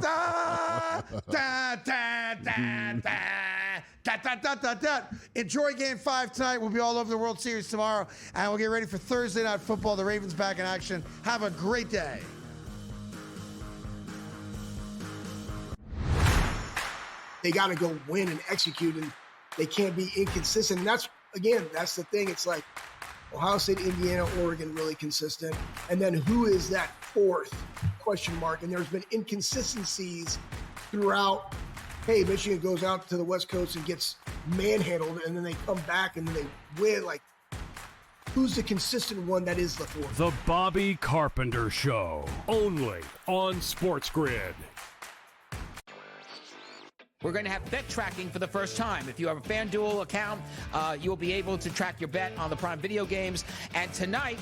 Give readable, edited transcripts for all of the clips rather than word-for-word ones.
da, da, da, da, da. Da, da, da, da, da. Enjoy Game 5 tonight. We'll be all over the World Series tomorrow, and we'll get ready for Thursday Night Football. The Ravens back in action. Have a great day. They got to go win and execute, and they can't be inconsistent. And that's the thing. It's like Ohio State, Indiana, Oregon really consistent. And then who is that fourth question mark? And there's been inconsistencies throughout. Hey, Michigan goes out to the West Coast and gets manhandled, and then they come back and then they win. Like, who's the consistent one that is the fourth? The Bobby Carpenter Show, only on SportsGrid. We're going to have bet tracking for the first time. If you have a FanDuel account, you'll be able to track your bet on the Prime Video games. And tonight,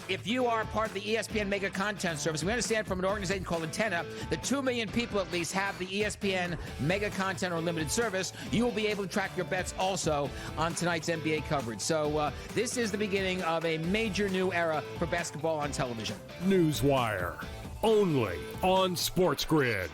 if you are part of the ESPN Mega Content Service, we understand from an organization called Antenna that 2 million people at least have the ESPN Mega Content or Limited Service. You will be able to track your bets also on tonight's NBA coverage. So this is the beginning of a major new era for basketball on television. Newswire, only on SportsGrid.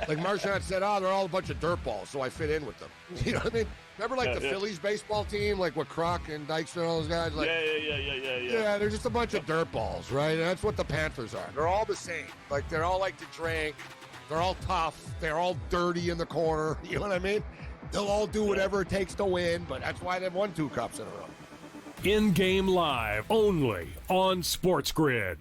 Like Marchand said, they're all a bunch of dirtballs, so I fit in with them. You know what I mean? Remember, like, the Phillies baseball team, like, with Kroc and Dykstra and all those guys? Like, yeah, they're just a bunch of dirtballs, right? And that's what the Panthers are. They're all the same. Like, they're all like to drink. They're all tough. They're all dirty in the corner. You know what I mean? They'll all do whatever it takes to win, but that's why they've won 2 cups in a row. In-game live, only on SportsGrid.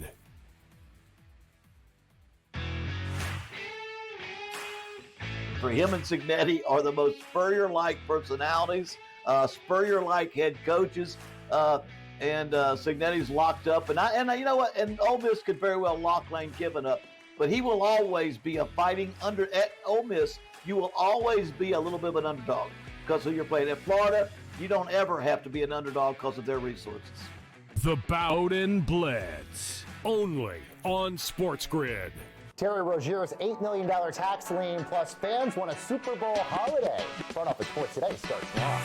For him and Cignetti are the most Spurrier-like personalities, Spurrier-like head coaches, and Cignetti's locked up. And you know what? And Ole Miss could very well lock Lane Kiffin up, but he will always be a fighting under. At Ole Miss, you will always be a little bit of an underdog because of your play. At Florida, you don't ever have to be an underdog because of their resources. The Bowden Blitz, only on SportsGrid. Terry Rozier's $8 million tax lien plus fans won a Super Bowl holiday. Front Office Sports Today starts now.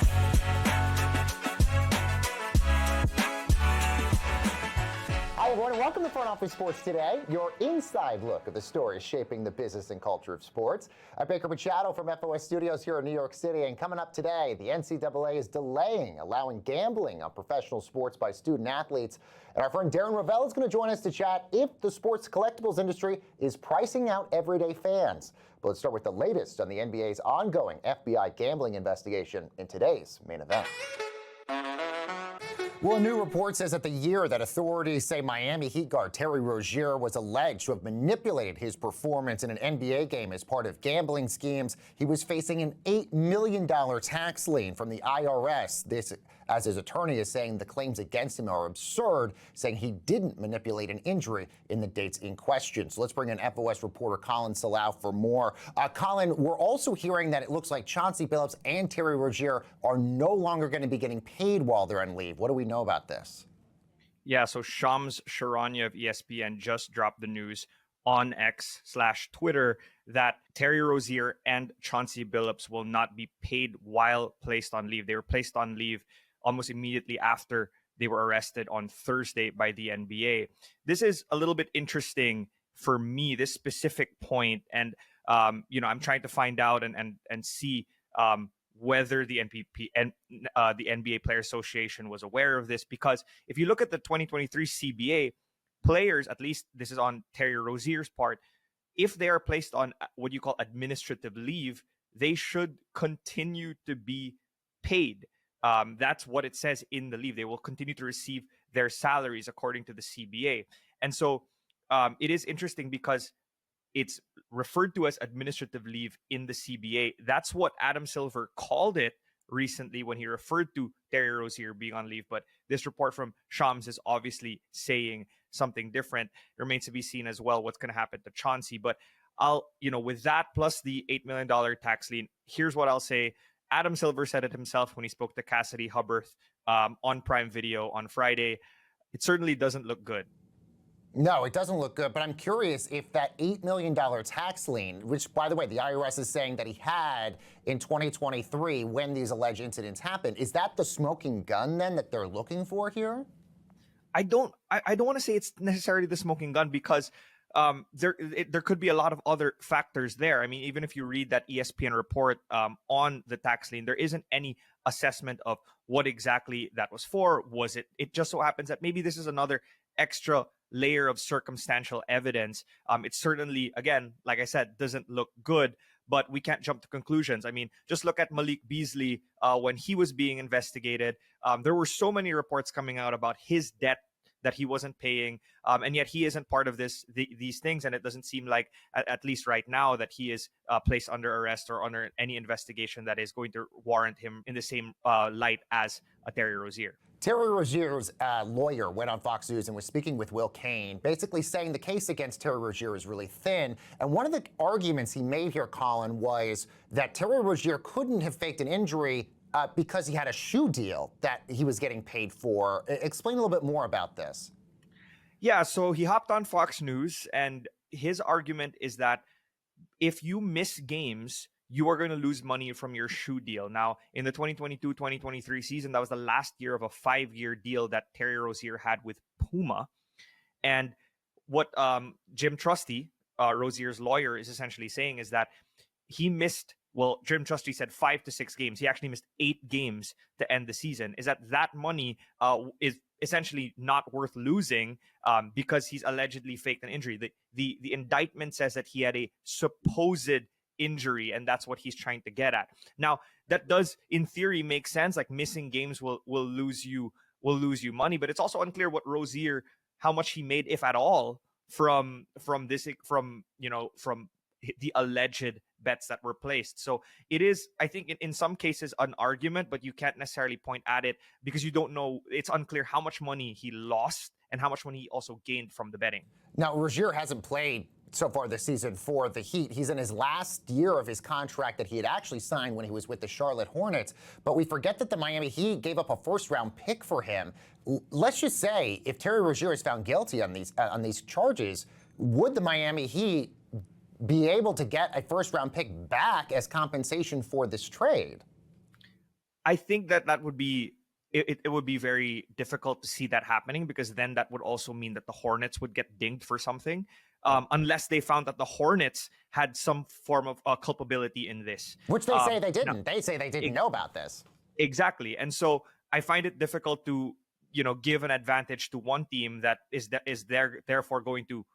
Hi, everyone, and welcome to Front Office Sports Today, your inside look at the stories shaping the business and culture of sports. I'm Baker Machado from FOS Studios here in New York City, and coming up today, the NCAA is delaying allowing gambling on professional sports by student athletes. And our friend Darren Rovell is going to join us to chat if the sports collectibles industry is pricing out everyday fans. But let's start with the latest on the NBA's ongoing FBI gambling investigation in today's main event. Well, a new report says that the year that authorities say Miami Heat guard Terry Rozier was alleged to have manipulated his performance in an NBA game as part of gambling schemes, he was facing an $8 million tax lien from the IRS. This, as his attorney is saying, the claims against him are absurd, saying he didn't manipulate an injury in the dates in question. So let's bring in FOS reporter Colin Salau for more. Colin, we're also hearing that it looks like Chauncey Billups and Terry Rozier are no longer going to be getting paid while they're on leave. What do we know about this? Yeah, so Shams Charania of ESPN just dropped the news on X/Twitter that Terry Rozier and Chauncey Billups will not be paid while placed on leave. They were placed on leave almost immediately after they were arrested on Thursday by the NBA. This is a little bit interesting for me, this specific point, and I'm trying to find out and see whether the NPP and the NBA Players Association was aware of this, because if you look at the 2023 CBA, players, at least this is on Terry Rozier's part, if they are placed on what you call administrative leave, they should continue to be paid. That's what it says in the leave. They will continue to receive their salaries according to the CBA. And so it is interesting because it's referred to as administrative leave in the CBA. That's what Adam Silver called it recently when he referred to Terry Rozier being on leave. But this report from Shams is obviously saying something different. It remains to be seen as well what's going to happen to Chauncey. But with that plus the $8 million tax lien, here's what I'll say. Adam Silver said it himself when he spoke to Cassidy Hubbarth on Prime Video on Friday. It certainly doesn't look good. No, it doesn't look good, but I'm curious if that $8 million tax lien, which, by the way, the IRS is saying that he had in 2023 when these alleged incidents happened, is that the smoking gun, then, that they're looking for here? I don't want to say it's necessarily the smoking gun because there could be a lot of other factors there. I mean, even if you read that ESPN report on the tax lien, there isn't any assessment of what exactly that was for. Was it? It just so happens that maybe this is another extra layer of circumstantial evidence. It certainly, again, like I said, doesn't look good, but we can't jump to conclusions. I mean, just look at Malik Beasley when he was being investigated. There were so many reports coming out about his debt that he wasn't paying, and yet he isn't part of these things, and it doesn't seem like, at least right now, that he is placed under arrest or under any investigation that is going to warrant him in the same light as Terry Rozier. Terry Rozier's lawyer went on Fox News and was speaking with Will Cain, basically saying the case against Terry Rozier is really thin. And one of the arguments he made here, Colin, was that Terry Rozier couldn't have faked an injury because he had a shoe deal that he was getting paid for. Explain a little bit more about this. Yeah, so he hopped on Fox News, and his argument is that if you miss games, you are going to lose money from your shoe deal. Now, in the 2022-2023 season, that was the last year of a 5-year deal that Terry Rozier had with Puma. And what Jim Trusty, Rozier's lawyer, is essentially saying is that he missed, well, Jim Trusty said 5 to 6 games. He actually missed 8 games to end the season. Is that money is essentially not worth losing because he's allegedly faked an injury. The indictment says that he had a supposed injury, and that's what he's trying to get at. Now, that does in theory make sense. Like, missing games will lose you money, but it's also unclear what Rozier, how much he made, if at all, from the alleged bets that were placed. So it is, I think, in some cases an argument, but you can't necessarily point at it because you don't know. It's unclear how much money he lost and how much money he also gained from the betting. Now, Rozier hasn't played so far this season for the Heat. He's in his last year of his contract that he had actually signed when he was with the Charlotte Hornets. But we forget that the Miami Heat gave up a first-round pick for him. Let's just say, if Terry Rozier is found guilty on these charges, would the Miami Heat be able to get a first-round pick back as compensation for this trade? I think that would be it would be very difficult to see that happening, because then that would also mean that the Hornets would get dinged for something, unless they found that the Hornets had some form of culpability in this. Which they say they didn't. They say they didn't know about this. Exactly. And so I find it difficult to, give an advantage to one team that is therefore going to,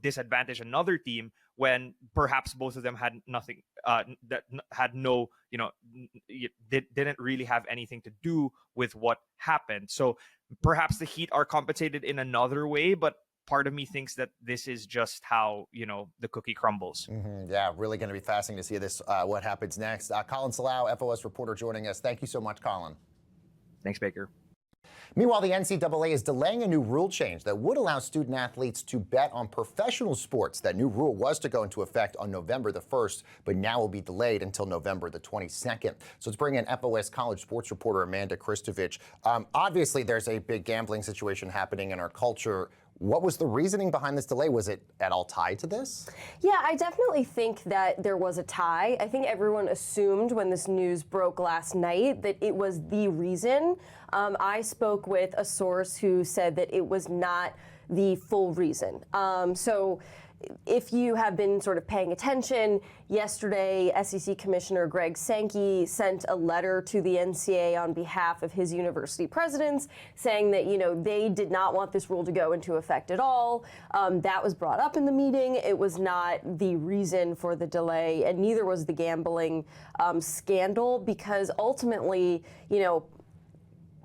disadvantage another team when perhaps both of them had nothing, that had no, didn't really have anything to do with what happened. So perhaps the Heat are compensated in another way, but part of me thinks that this is just how, the cookie crumbles. Mm-hmm. Yeah, really going to be fascinating to see this, what happens next. Colin Salau, FOS reporter, joining us. Thank you so much, Colin. Thanks, Baker. Meanwhile, the NCAA is delaying a new rule change that would allow student athletes to bet on professional sports. That new rule was to go into effect on November the 1st, but now will be delayed until November the 22nd. So let's bring in FOS college sports reporter Amanda Kristovich. Obviously, there's a big gambling situation happening in our culture. What was the reasoning behind this delay? Was it at all tied to this? Yeah, I definitely think that there was a tie. I think everyone assumed when this news broke last night that it was the reason. I spoke with a source who said that it was not the full reason. So if you have been sort of paying attention, yesterday SEC Commissioner Greg Sankey sent a letter to the NCAA on behalf of his university presidents saying that, they did not want this rule to go into effect at all. That was brought up in the meeting. It was not the reason for the delay, and neither was the gambling scandal, because ultimately,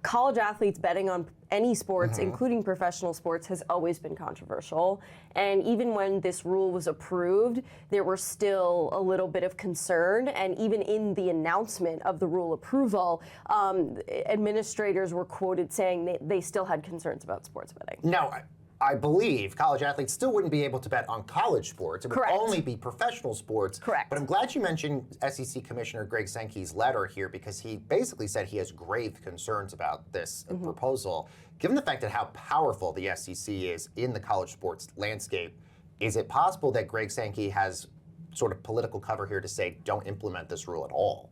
college athletes betting on any sports, including professional sports, has always been controversial. And even when this rule was approved, there were still a little bit of concern. And even in the announcement of the rule approval, administrators were quoted saying they still had concerns about sports betting. No, I believe college athletes still wouldn't be able to bet on college sports. It would Correct. only be professional sports. Correct. But I'm glad you mentioned SEC Commissioner Greg Sankey's letter here, because he basically said he has grave concerns about this proposal. Given the fact that how powerful the SEC is in the college sports landscape, is it possible that Greg Sankey has sort of political cover here to say don't implement this rule at all?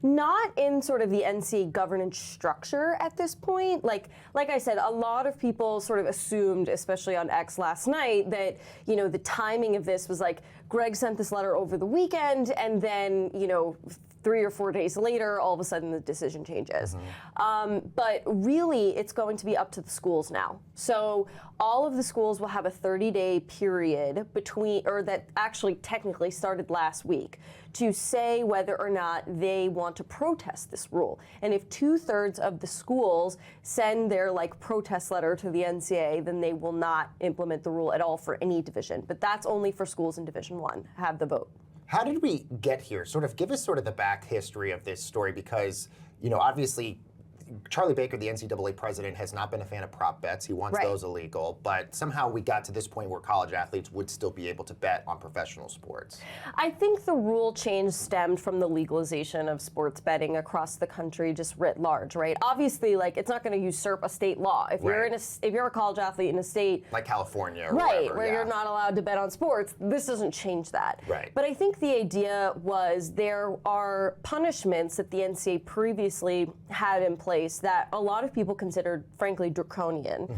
Not in sort of the NCAA governance structure at this point. Like I said, a lot of people sort of assumed, especially on X last night, that, you know, the timing of this was like Greg sent this letter over the weekend and then, you know, 3 or 4 days later, all of a sudden the decision changes. But really, it's going to be up to the schools now. So all of the schools will have a 30-day period that actually technically started last week, to say whether or not they want to protest this rule. And if 2/3 of the schools send their protest letter to the NCAA, then they will not implement the rule at all for any division. But that's only for schools in Division I have the vote. How did we get here? Sort of give us sort of the back history of this story, because, you know, obviously Charlie Baker, the NCAA president, has not been a fan of prop bets. He wants those illegal, but somehow we got to this point where college athletes would still be able to bet on professional sports. I think the rule change stemmed from the legalization of sports betting across the country, just writ large, right? Obviously, it's not going to usurp a state law. If you're a college athlete in a state like California, or where you're not allowed to bet on sports, this doesn't change that. Right. But I think the idea was there are punishments that the NCAA previously had in place that a lot of people considered, frankly, draconian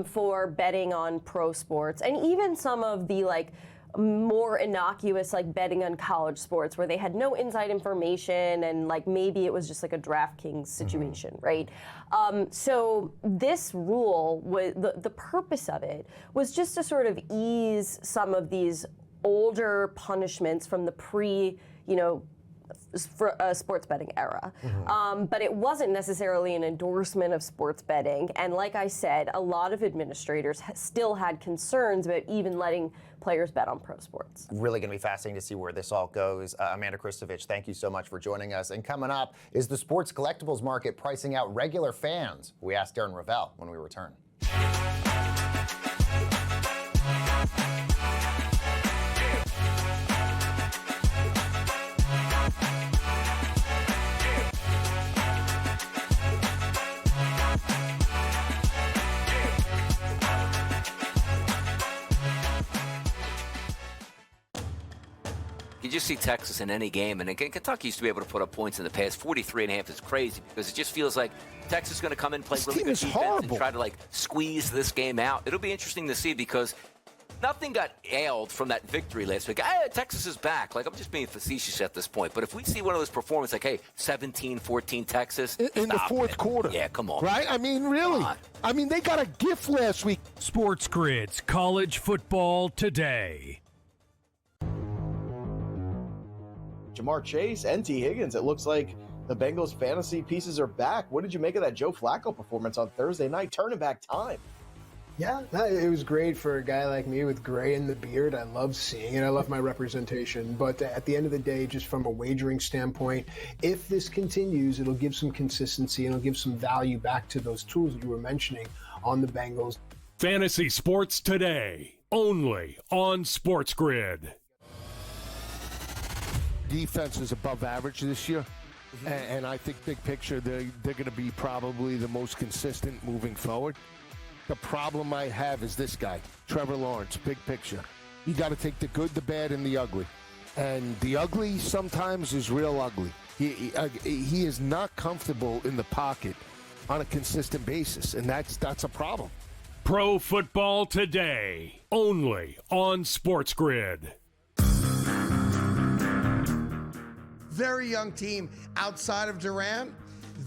for betting on pro sports, and even some of the more innocuous betting on college sports where they had no inside information and maybe it was just a DraftKings situation, right? So this rule, the purpose of it was just to sort of ease some of these older punishments from the sports betting era. But it wasn't necessarily an endorsement of sports betting. And like I said, a lot of administrators still had concerns about even letting players bet on pro sports. Really going to be fascinating to see where this all goes. Amanda Kristovich, thank you so much for joining us. And coming up, is the sports collectibles market pricing out regular fans? We asked Darren Ravel when we return. You just see Texas in any game, and again, Kentucky used to be able to put up points in the past. 43.5 is crazy because it just feels like Texas is going to come in and play really good defense and try to squeeze this game out. It'll be interesting to see because nothing got ailed from that victory last week. Texas is back. I'm just being facetious at this point. But if we see one of those performances 17-14 Texas. In the fourth quarter. Yeah, come on. Right? I mean, really. I mean, they got a gift last week. SportsGrid's College Football Today. Jamar Chase and T. Higgins. It looks like the Bengals fantasy pieces are back. What did you make of that Joe Flacco performance on Thursday night? Turning back time. Yeah, it was great for a guy like me with gray in the beard. I love seeing it. I love my representation. But at the end of the day, just from a wagering standpoint, if this continues, it'll give some consistency and it'll give some value back to those tools that you were mentioning on the Bengals. Fantasy Sports Today, only on SportsGrid. Defense is above average this year, and I think big picture they're going to be probably the most consistent moving forward. The problem I have is this guy, Trevor Lawrence, big picture. You got to take the good, the bad, and the ugly. And the ugly sometimes is real ugly. He is not comfortable in the pocket on a consistent basis, and that's a problem. Pro Football Today, only on SportsGrid. Very young team outside of Durant.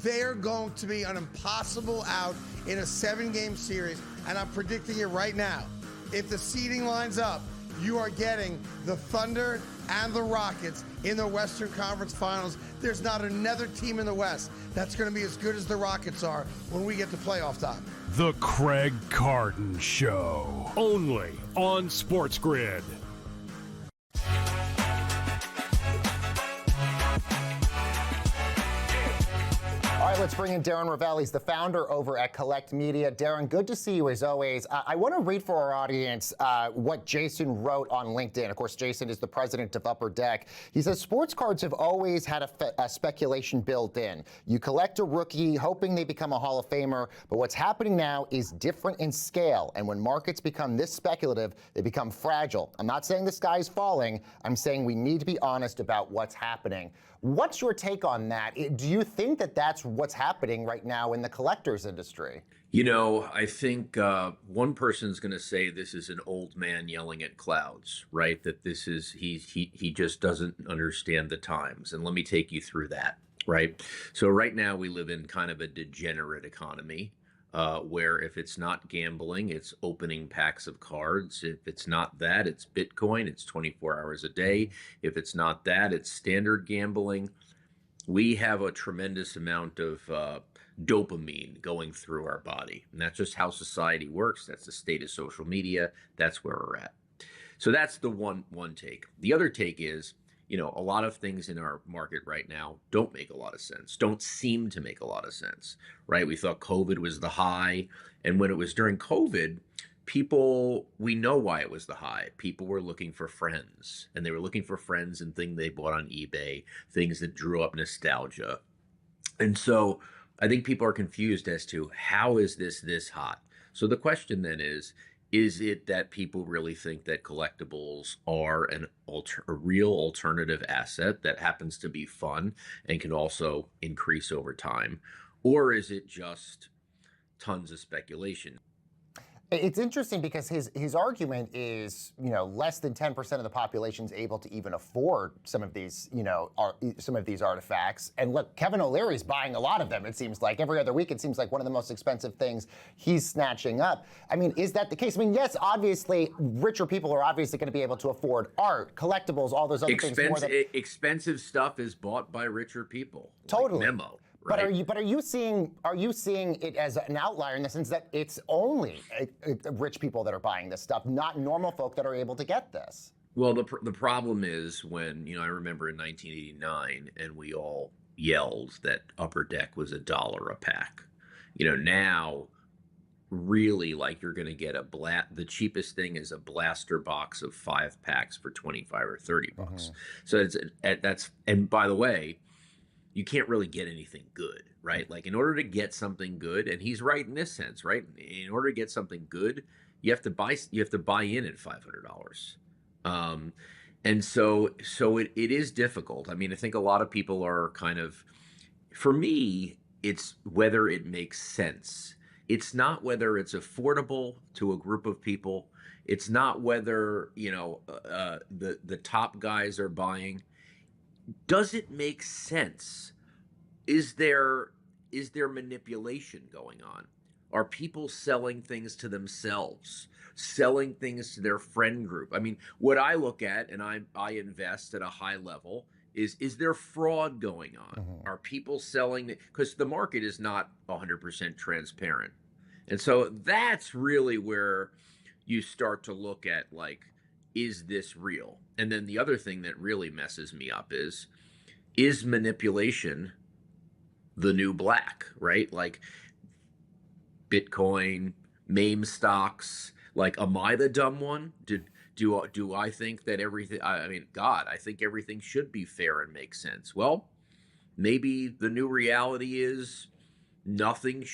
They're going to be an impossible out in a 7-game series, and I'm predicting it right now. If the seeding lines up, you are getting the Thunder and the Rockets in the Western Conference Finals. There's not another team in the West that's going to be as good as the Rockets are when we get to playoff time. The Craig Carton Show, only on SportsGrid. right, let's bring in Darren Ravelli. He's the founder over at Collect Media. Darren, good to see you as always. I want to read for our audience what Jason wrote on LinkedIn. Of course, Jason is the president of Upper Deck. He says, sports cards have always had a speculation built in. You collect a rookie hoping they become a Hall of Famer, but what's happening now is different in scale. And when markets become this speculative, they become fragile. I'm not saying the sky is falling. I'm saying we need to be honest about what's happening. What's your take on that? Do you think that that's what's happening right now in the collectors industry? You know, I think one person's going to say this is an old man yelling at clouds, right? That this is, he just doesn't understand the times. And let me take you through that, right? So right now we live in kind of a degenerate economy where if it's not gambling, it's opening packs of cards. If it's not that, it's Bitcoin. It's 24 hours a day. If it's not that, it's standard gambling. We have a tremendous amount of dopamine going through our body. And that's just how society works. That's the state of social media. That's where we're at. So that's the one take. The other take is, you know, a lot of things in our market right now don't make a lot of sense, don't seem to make a lot of sense, right? We thought COVID was the high. And when it was during COVID, we know why it was the high. People were looking for friends, and they were looking for friends and things they bought on eBay, things that drew up nostalgia. And so I think people are confused as to how is this hot? So the question then is it that people really think that collectibles are a real alternative asset that happens to be fun and can also increase over time? Or is it just tons of speculation? It's interesting because his argument is, you know, less than 10% of the population is able to even afford some of these, you know, some of these artifacts. And look, Kevin O'Leary's buying a lot of them. It seems like every other week, it seems like one of the most expensive things he's snatching up. I mean, is that the case? I mean, yes, obviously, richer people are obviously going to be able to afford art, collectibles, all those other things. Expensive stuff is bought by richer people. Totally. Like Memo. Right. But are you seeing it as an outlier in the sense that it's only rich people that are buying this stuff, not normal folk that are able to get this? Well, the problem is when, you know, I remember in 1989 and we all yelled that Upper Deck was $1 a pack. You know, now really, like, you're going to get the cheapest thing is a blaster box of 5 packs for 25 or 30 bucks. So and by the way, you can't really get anything good, right? Like, in order to get something good, and he's right in this sense, right? In order to get something good, you have to buy in at $500. And so it is difficult. I mean, I think a lot of people are kind of, for me, it's whether it makes sense. It's not whether it's affordable to a group of people. It's not whether, you know, the top guys are buying. Does it make sense? Is there manipulation going on? Are people selling things to themselves, selling things to their friend group? I mean, what I look at, and I invest at a high level, is there fraud going on? Are people selling? Because the market is not 100% transparent. And so that's really where you start to look at, like, is this real? And then the other thing that really messes me up is manipulation the new black, right? Like Bitcoin, meme stocks, like, am I the dumb one? Do I think that everything, I mean, God, I think everything should be fair and make sense. Well, maybe the new reality is nothing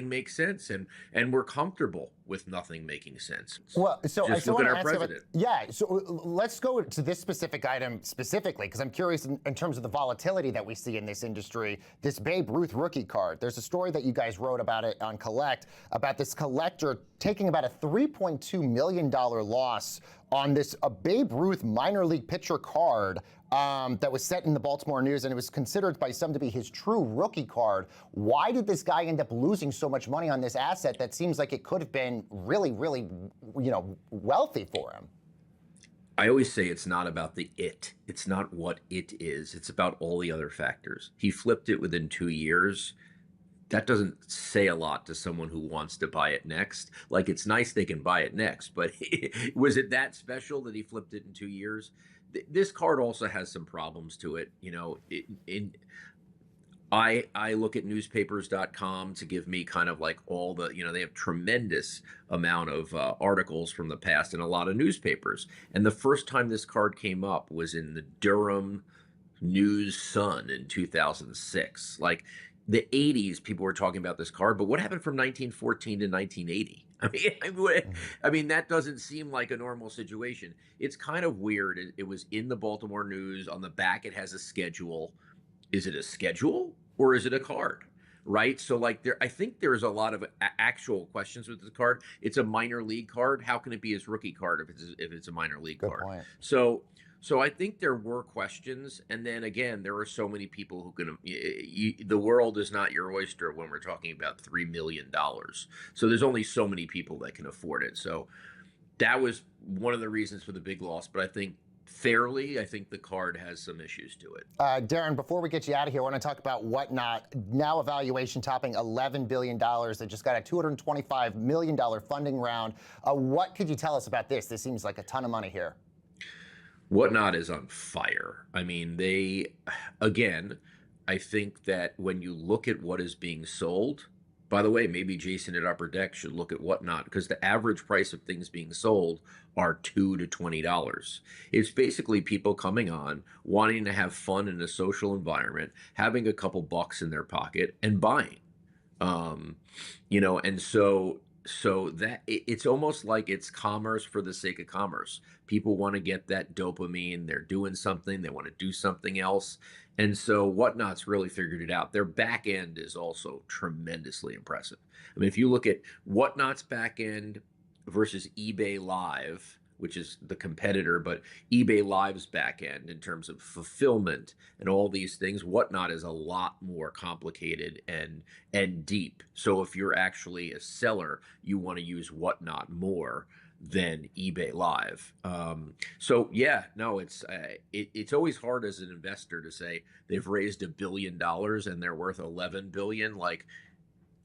makes sense, and we're comfortable with nothing making sense. Well, so just look at our president. So let's go to this specific item specifically, because I'm curious in terms of the volatility that we see in this industry. This Babe Ruth rookie card. There's a story that you guys wrote about it on Collect, about this collector taking about a $3.2 million loss on this Babe Ruth minor league pitcher card that was set in the Baltimore News, and it was considered by some to be his true rookie card. Why did this guy end up losing so much money on this asset that seems like it could have been really, really, you know, wealthy for him? I always say it's not about it's not what it is. It's about all the other factors. He flipped it within 2 years. That doesn't say a lot to someone who wants to buy it next. Like, it's nice they can buy it next, but was it that special that he flipped it in 2 years? This card also has some problems to it. You know, I look at newspapers.com to give me kind of like all the, they have tremendous amount of articles from the past in a lot of newspapers. And the first time this card came up was in the Durham News Sun in 2006. Like the 80s, people were talking about this card, but what happened from 1914 to 1980? I mean, that doesn't seem like a normal situation. It's kind of weird. It was in the Baltimore News. On the back, it has a schedule. Is it a schedule or is it a card? Right? So like I think there's a lot of actual questions with the card. It's a minor league card. How can it be his rookie card if it's a minor league Good card? Point. So I think there were questions, and then again, there are so many people who can. The world is not your oyster when we're talking about $3 million. So there's only so many people that can afford it. So that was one of the reasons for the big loss. But I think fairly, I think the card has some issues to it. Darren, before we get you out of here, I want to talk about Whatnot. Now a valuation topping $11 billion. They just got a $225 million funding round. What could you tell us about this? This seems like a ton of money here. Whatnot is on fire. I mean, I think that when you look at what is being sold, by the way, maybe Jason at Upper Deck should look at Whatnot, because the average price of things being sold are $2 to $20. It's basically people coming on, wanting to have fun in a social environment, having a couple bucks in their pocket and buying. And so that it's almost like it's commerce for the sake of commerce. People want to get that dopamine. They're doing something. They want to do something else. And so Whatnot's really figured it out. Their back end is also tremendously impressive. I mean, if you look at Whatnot's back end versus eBay Live, which is the competitor, but eBay Live's back end in terms of fulfillment and all these things, Whatnot is a lot more complicated and deep. So if you're actually a seller, you want to use Whatnot more than eBay Live. It's always hard as an investor to say they've raised $1 billion and they're worth $11 billion. Like,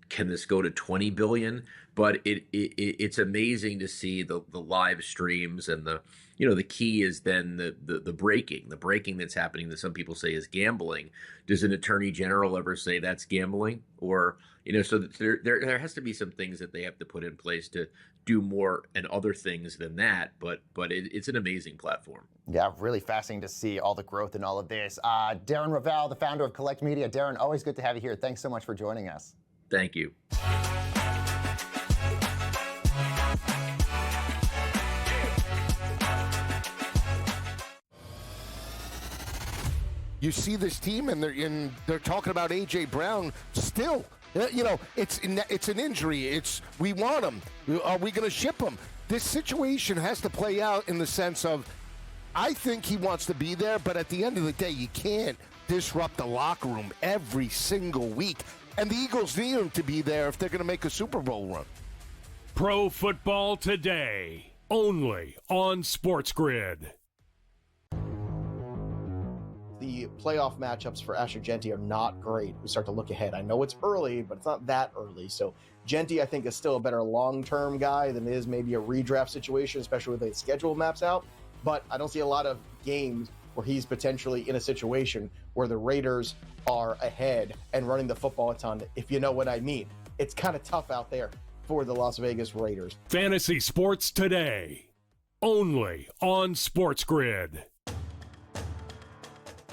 can this go to 20 billion? But it's amazing to see the live streams and the key is then the breaking that's happening that some people say is gambling. Does an attorney general ever say that's gambling? Or, so there has to be some things that they have to put in place to do more and other things than that. But it's an amazing platform. Yeah, really fascinating to see all the growth in all of this. Darren Ravel, the founder of Collect Media. Darren, always good to have you here. Thanks so much for joining us. Thank you. You see this team, and they're talking about A.J. Brown still. It's an injury. We want him. Are we going to ship him? This situation has to play out in the sense of, I think he wants to be there, but at the end of the day, you can't disrupt the locker room every single week. And the Eagles need him to be there if they're going to make a Super Bowl run. Pro Football Today, only on SportsGrid. The playoff matchups for Asher Genty are not great. We start to look ahead. I know it's early, but it's not that early. So Genty, I think, is still a better long-term guy than it is maybe a redraft situation, especially with the schedule maps out. But I don't see a lot of games where he's potentially in a situation where the Raiders are ahead and running the football a ton, if you know what I mean. It's kind of tough out there for the Las Vegas Raiders. Fantasy Sports Today, only on SportsGrid.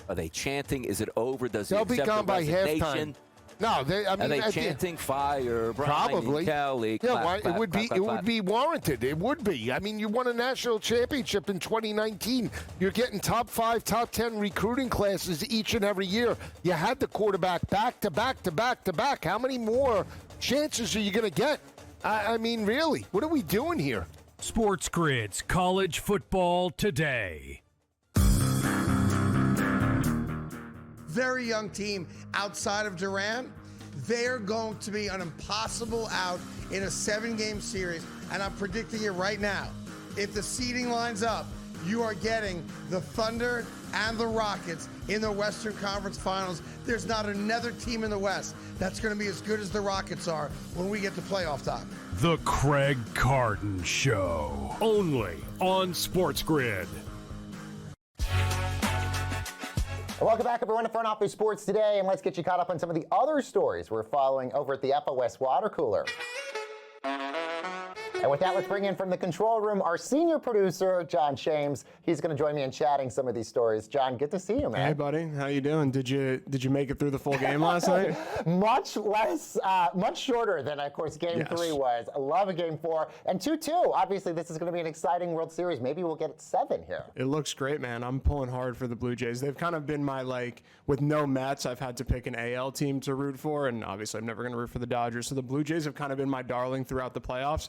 Are they chanting? Is it over? Does They'll he accept be gone the by resignation? halftime. No, are they chanting fire, Brian, probably. and Kelly? Yeah, Clap, clap, it would clap, be clap, clap. warranted. It would be. I mean, you won a national championship in 2019. You're getting top 5, top 10 recruiting classes each and every year. You had the quarterback back to back to back to back. How many more chances are you going to get? I mean, really, what are we doing here? SportsGrid's College Football Today. Very young team outside of Durant. They're going to be an impossible out in a 7-game series, and I'm predicting it right now. If the seeding lines up, you are getting the Thunder and the Rockets in the Western Conference Finals. There's not another team in the West that's going to be as good as the Rockets are when we get to playoff time. The Craig Carton Show, only on SportsGrid. Welcome back, everyone, to Front Office Sports Today, and let's get you caught up on some of the other stories we're following over at the FOS Water Cooler. And with that, let's bring in from the control room our senior producer, John Shames. He's going to join me in chatting some of these stories. John, good to see you, man. Hey, buddy. How you doing? Did you make it through the full game last night? Much shorter than, of course, Game 3 was. I love a Game 4. And 2-2. Obviously, this is going to be an exciting World Series. Maybe we'll get 7 here. It looks great, man. I'm pulling hard for the Blue Jays. They've kind of been my, with no Mets, I've had to pick an AL team to root for, and obviously I'm never going to root for the Dodgers. So the Blue Jays have kind of been my darling throughout the playoffs.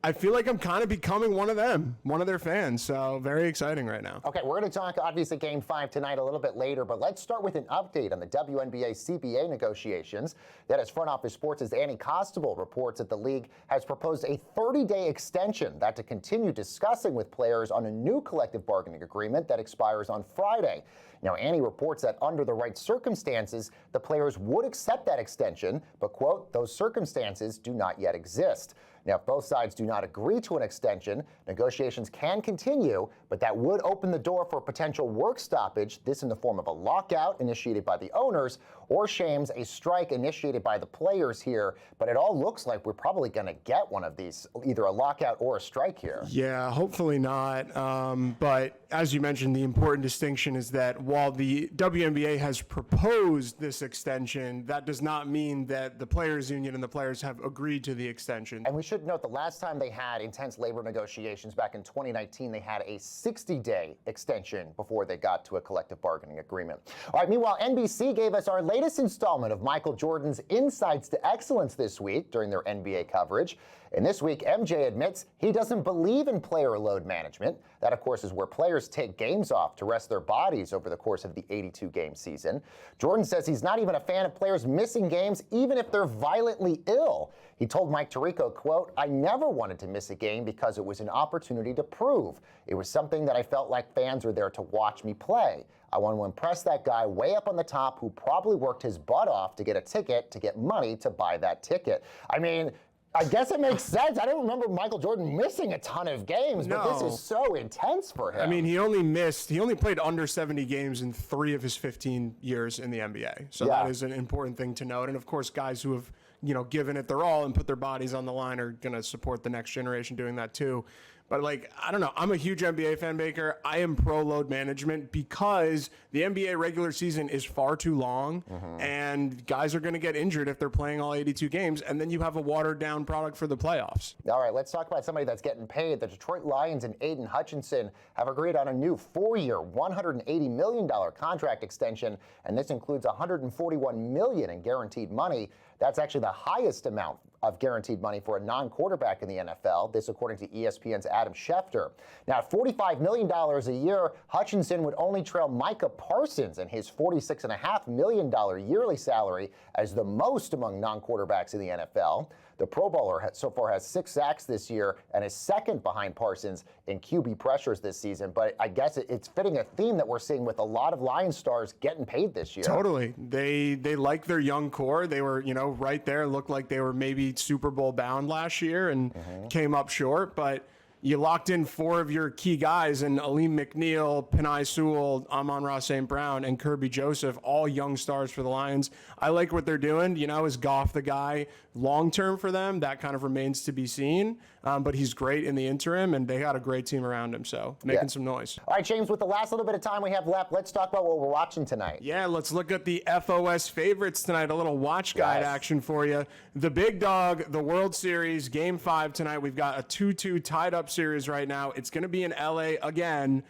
I feel like I'm kind of becoming one of them, one of their fans. So very exciting right now. Okay, we're going to talk, obviously, Game 5 tonight a little bit later, but let's start with an update on the WNBA CBA negotiations. That is, Front Office Sports' Annie Costabile reports that the league has proposed a 30-day extension that to continue discussing with players on a new collective bargaining agreement that expires on Friday. Now, Annie reports that under the right circumstances, the players would accept that extension, but, quote, those circumstances do not yet exist. Now, if both sides do not agree to an extension, negotiations can continue, but that would open the door for potential work stoppage, this in the form of a lockout initiated by the owners, or Shames, a strike initiated by the players here. But it all looks like we're probably going to get one of these, either a lockout or a strike here. Yeah, hopefully not. But as you mentioned, the important distinction is that while the WNBA has proposed this extension, that does not mean that the players' union and the players have agreed to the extension. And we should note the last time they had intense labor negotiations back in 2019, they had a 60-day extension before they got to a collective bargaining agreement. All right, meanwhile, NBC gave us our latest installment of Michael Jordan's Insights to Excellence this week during their NBA coverage. And this week, MJ admits he doesn't believe in player load management. That, of course, is where players take games off to rest their bodies over the course of the 82-game season. Jordan says he's not even a fan of players missing games, even if they're violently ill. He told Mike Tirico, quote, I never wanted to miss a game because it was an opportunity to prove. It was something that I felt like fans were there to watch me play. I want to impress that guy way up on the top who probably worked his butt off to get a ticket, to get money to buy that ticket. I mean, I guess it makes sense. I don't remember Michael Jordan missing a ton of games, but this is so intense for him. I mean, he only played under 70 games in 3 of his 15 years in the NBA. So that is an important thing to note. And of course, guys who have, given it their all and put their bodies on the line are going to support the next generation doing that too. But I don't know. I'm a huge NBA fan, Baker. I am pro load management because the NBA regular season is far too long, and guys are going to get injured if they're playing all 82 games, and then you have a watered down product for the playoffs. All right, let's talk about somebody that's getting paid. The Detroit Lions and Aiden Hutchinson have agreed on a new 4-year, $180 million contract extension, and this includes $141 million in guaranteed money. That's actually the highest amount of guaranteed money for a non-quarterback in the NFL, this according to ESPN's Adam Schefter. Now, at $45 million a year, Hutchinson would only trail Micah Parsons and his $46.5 million yearly salary as the most among non-quarterbacks in the NFL. The Pro Bowler so far has 6 sacks this year and is second behind Parsons in QB pressures this season. But I guess it's fitting a theme that we're seeing with a lot of Lions stars getting paid this year. Totally. They like their young core. They were, right there. Looked like they were maybe Super Bowl bound last year and came up short. But you locked in 4 of your key guys in Aleem McNeil, Penei Sewell, Amon-Ra St. Brown, and Kirby Joseph, all young stars for the Lions. I like what they're doing. Is Goff the guy long-term for them? That kind of remains to be seen. But he's great in the interim, and they got a great team around him, so making some noise. All right, James, with the last little bit of time we have left, let's talk about what we're watching tonight. Yeah, let's look at the FOS favorites tonight, a little watch guide action for you. The big dog, the World Series, Game 5 tonight. We've got a 2-2 tied-up series right now. It's going to be in L.A. again.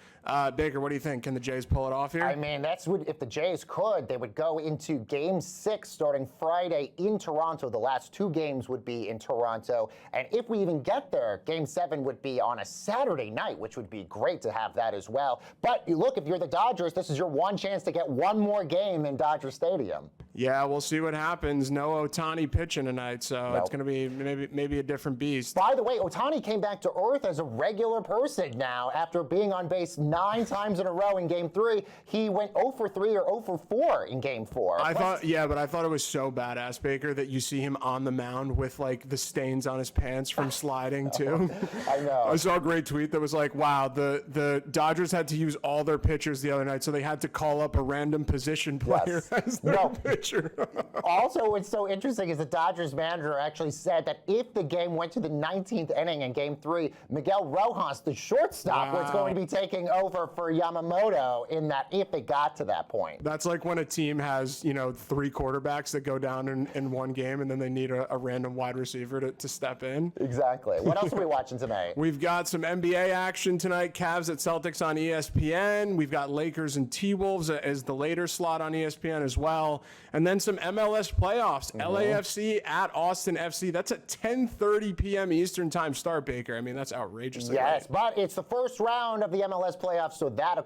Baker, what do you think? Can the Jays pull it off here? I mean, if the Jays could, they would go into Game 6 starting Friday in Toronto. The last 2 games would be in Toronto. And if we even get there, Game 7 would be on a Saturday night, which would be great to have that as well. But look, if you're the Dodgers, this is your one chance to get one more game in Dodger Stadium. Yeah, we'll see what happens. No Ohtani pitching tonight, so it's going to be maybe a different beast. By the way, Ohtani came back to earth as a regular person now after being on base 9 times in a row in Game 3. He went 0 for 3 or 0 for 4 in Game 4. I thought it was so badass, Baker, that you see him on the mound with like the stains on his pants from sliding too. I know. I saw a great tweet that was like, "Wow, the Dodgers had to use all their pitchers the other night, so they had to call up a random position player as their pitcher." Also, what's so interesting is the Dodgers manager actually said that if the game went to the 19th inning in Game 3, Miguel Rojas, the shortstop, was going to be taking over for Yamamoto in that if it got to that point. That's like when a team has, 3 quarterbacks that go down in one game and then they need a random wide receiver to step in. Exactly. What else are we watching tonight? We've got some NBA action tonight. Cavs at Celtics on ESPN. We've got Lakers and T-Wolves as the later slot on ESPN as well. And then some MLS playoffs. LAFC at Austin FC. That's a 10:30 p.m. Eastern time start, Baker. I mean, that's outrageous. Yes, but it's the first round of the MLS playoffs, so that, of course,